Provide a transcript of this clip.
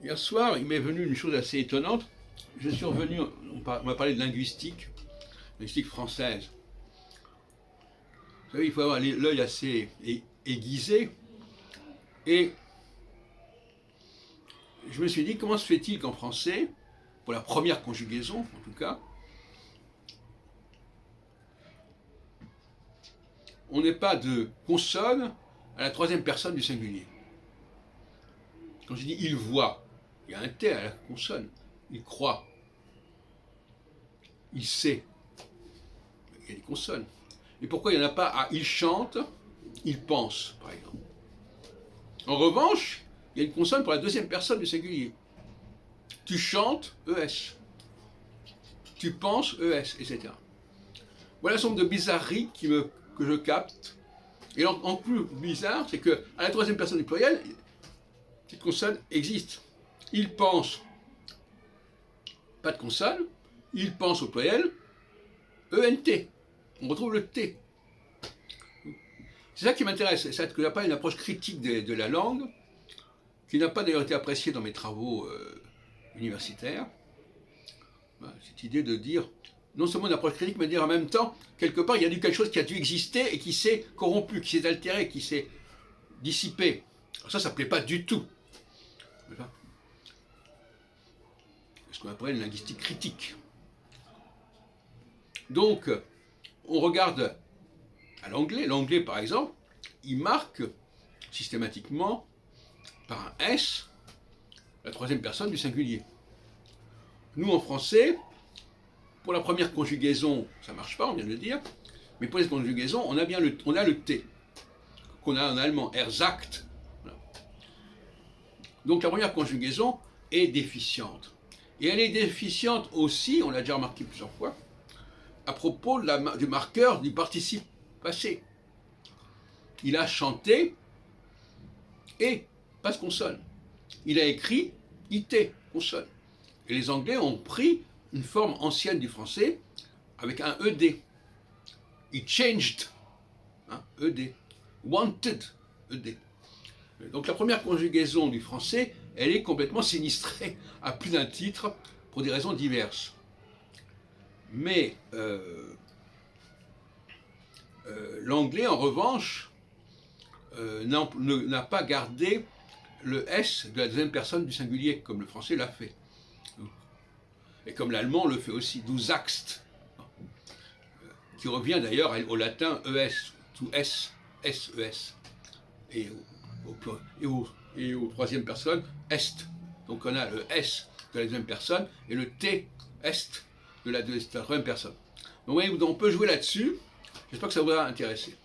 Hier soir, il m'est venu une chose assez étonnante. Je suis revenu, on m'a parlé de linguistique française. Vous savez, il faut avoir l'œil assez aiguisé. Et je me suis dit, comment se fait-il qu'en français, pour la première conjugaison en tout cas, on n'ait pas de consonne à la troisième personne du singulier. Quand je dis il voit, il y a un T à la consonne. Il croit. Il sait. Il y a des consonnes. Et pourquoi il n'y en a pas à il chante, il pense, par exemple. En revanche, il y a une consonne pour la deuxième personne du singulier. Tu chantes, ES. Tu penses, ES, etc. Voilà un certain nombre de bizarreries que je capte. Et en plus bizarre, c'est qu'à la troisième personne du pluriel, cette consonne existe. Il pense, pas de consonne. Il pense au pluriel, ENT. On retrouve le T. C'est ça qui m'intéresse, c'est ça que j'appelle une approche critique de la langue, qui n'a pas d'ailleurs été appréciée dans mes travaux universitaires. Cette idée de dire, non seulement une approche critique, mais de dire en même temps, quelque part, il y a quelque chose qui a dû exister et qui s'est corrompu, qui s'est altéré, qui s'est dissipé. Alors ça ne plaît pas du tout. C'est ce qu'on appelle une linguistique critique. Donc, on regarde à l'anglais. L'anglais, par exemple, il marque systématiquement par un S la troisième personne du singulier. Nous, en français, pour la première conjugaison, ça ne marche pas, on vient de le dire, mais pour les conjugaisons, on a le T, qu'on a en allemand, er sagt. Voilà. Donc la première conjugaison est déficiente. Et elle est déficiente aussi, on l'a déjà remarqué plusieurs fois, à propos du marqueur du participe passé. Il a chanté et pas de consonne. Il a écrit IT, consonne. Et les Anglais ont pris une forme ancienne du français avec un ED. It changed, ED. Wanted, ED. Donc la première conjugaison du français, elle est complètement sinistrée à plus d'un titre pour des raisons diverses. Mais l'anglais, en revanche, n'a pas gardé le S de la deuxième personne du singulier, comme le français l'a fait. Et comme l'allemand le fait aussi, du sagst, qui revient d'ailleurs au latin ES, to S, SES. Et aux troisième personne, est. Donc on a le S de la deuxième personne et le T, est, de la troisième personne. Donc vous voyez, on peut jouer là-dessus. J'espère que ça vous a intéressé.